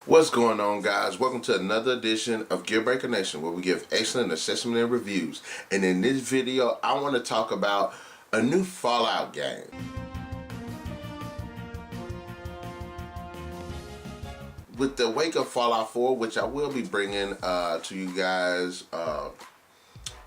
What's going on, guys? Welcome to another edition of Gearbreaker Nation, where we give excellent assessment and reviews. And in this video, I want to talk about a new Fallout game. With the wake of Fallout 4, which I will be bringing to you guys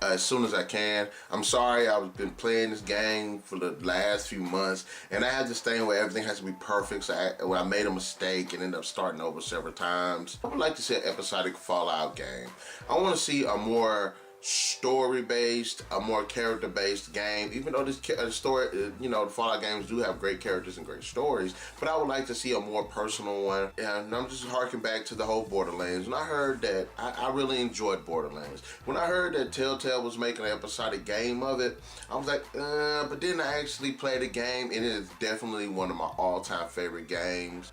as soon as I can. I'm sorry, I've been playing this game for the last few months, and I had this thing where everything has to be perfect, so I made a mistake and ended up starting over several times. I would like to see an episodic Fallout game. I want to see a more story-based, a more character-based game, even though this story, the Fallout games do have great characters and great stories, but I would like to see a more personal one. And I'm just harking back to the whole Borderlands. When I heard that, I really enjoyed Borderlands. When I heard that Telltale was making an episodic game of it, I was like, but then I actually played the game, and it is definitely one of my all-time favorite games,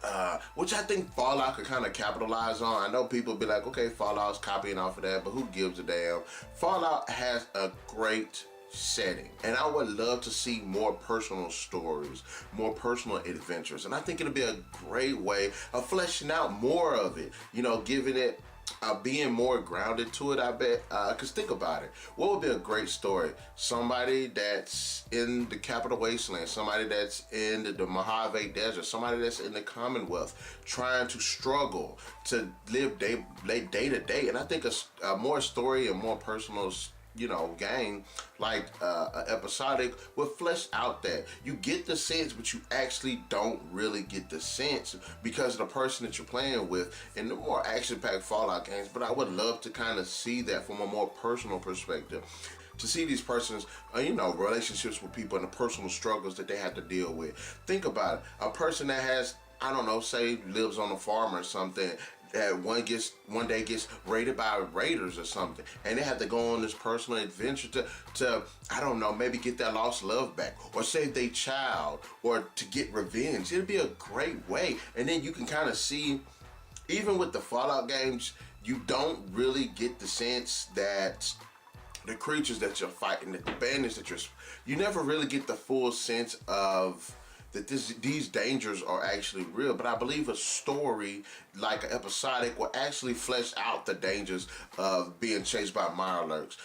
which I think Fallout could kind of capitalize on. I know people be like, okay, Fallout's copying off of that, but who gives a damn? Fallout has a great setting, and I would love to see more personal stories, more personal adventures, and I think it'll be a great way of fleshing out more of it, giving it being more grounded to it, I bet. Because think about it, what would be a great story? Somebody that's in the Capital Wasteland, somebody that's in the Mojave Desert, somebody that's in the Commonwealth, trying to struggle to live day to day. And I think a more story and more personal game like Episodic will flesh out that. You get the sense, but you actually don't really get the sense because of the person that you're playing with in the more action-packed Fallout games. But I would love to kind of see that from a more personal perspective, to see these persons, relationships with people and the personal struggles that they have to deal with. Think about it. A person that has, I don't know, say lives on a farm or something, that one day gets raided by raiders or something, and they have to go on this personal adventure to I don't know, maybe get their lost love back, or save their child, or to get revenge. It'd be a great way. And then you can kind of see, even with the Fallout games, you don't really get the sense that the creatures that you're fighting, the bandits that you never really get the full sense of that these dangers are actually real. But I believe a story like an Episodic will actually flesh out the dangers of being chased by Mirelurks,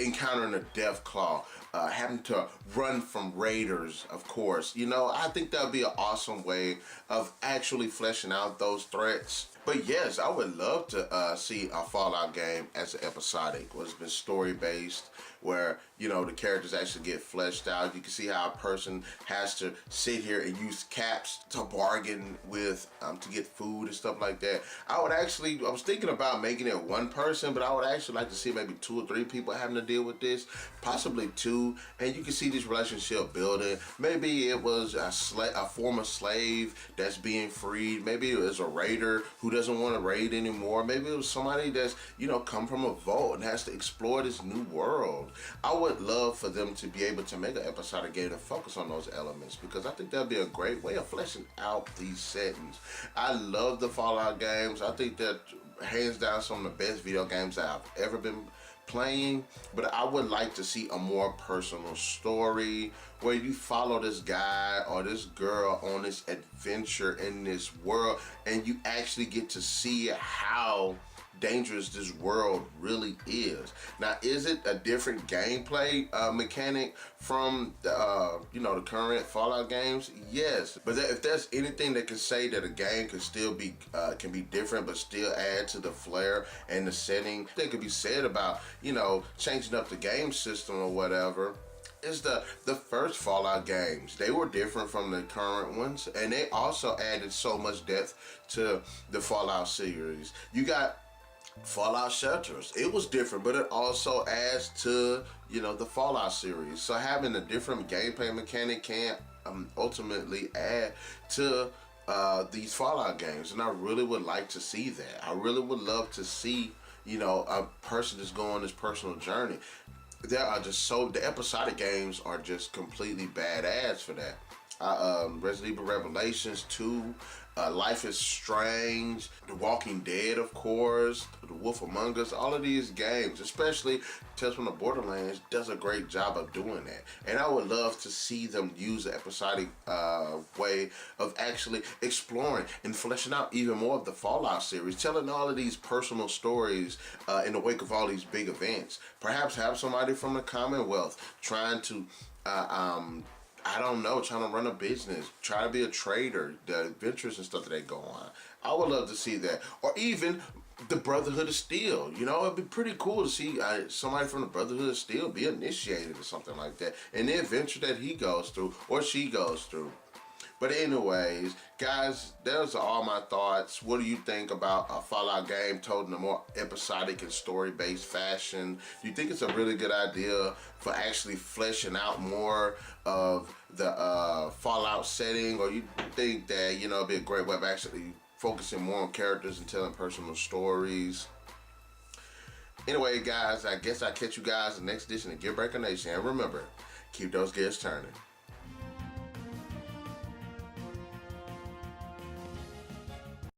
encountering a death claw, having to run from raiders, of course. I think that would be an awesome way of actually fleshing out those threats. But yes, I would love to see a Fallout game as an Episodic, where it's been story-based, where, the characters actually get fleshed out. You can see how a person has to sit here and use caps to bargain with, to get food and stuff like that. I was thinking about making it one person, but I would actually like to see maybe 2 or 3 people having to deal with this, possibly 2, and you can see this relationship building. Maybe it was a former slave that's being freed. Maybe it was a raider who doesn't want to raid anymore. Maybe it was somebody that's, come from a vault and has to explore this new world. I would love for them to be able to make an episodic game to focus on those elements, because I think that'd be a great way of fleshing out these settings. I love the Fallout games. I think that hands down some of the best video games that I've ever been playing, but I would like to see a more personal story where you follow this guy or this girl on this adventure in this world, and you actually get to see how dangerous this world really is. Now, is it a different gameplay mechanic from the current Fallout games? Yes, but if there's anything that can say that a game can still be can be different but still add to the flair and the setting, that could be said about changing up the game system or whatever. Is the first Fallout games. They were different from the current ones, and they also added so much depth to the Fallout series. You got Fallout Shelters. It was different, but it also adds to the Fallout series. So having a different gameplay mechanic can ultimately add to these Fallout games, and I really would like to see that. I really would love to see a person just go on this personal journey. The Episodic games are just completely badass for that. Resident Evil Revelations 2, Life is Strange, The Walking Dead, of course, The Wolf Among Us. All of these games, especially Tales from the Borderlands, does a great job of doing that. And I would love to see them use the episodic way of actually exploring and fleshing out even more of the Fallout series, telling all of these personal stories in the wake of all these big events. Perhaps have somebody from the Commonwealth trying to I don't know, trying to run a business, try to be a trader, the adventures and stuff that they go on. I would love to see that. Or even the Brotherhood of Steel. You know, it'd be pretty cool to see somebody from the Brotherhood of Steel be initiated or something like that in the adventure that he goes through or she goes through. But anyways, guys, those are all my thoughts. What do you think about a Fallout game told in a more episodic and story-based fashion? Do you think it's a really good idea for actually fleshing out more of the Fallout setting? Or you think that, you know, it'd be a great way of actually focusing more on characters and telling personal stories? Anyway, guys, I guess I'll catch you guys in the next edition of Gear Breaker Nation. And remember, keep those gears turning.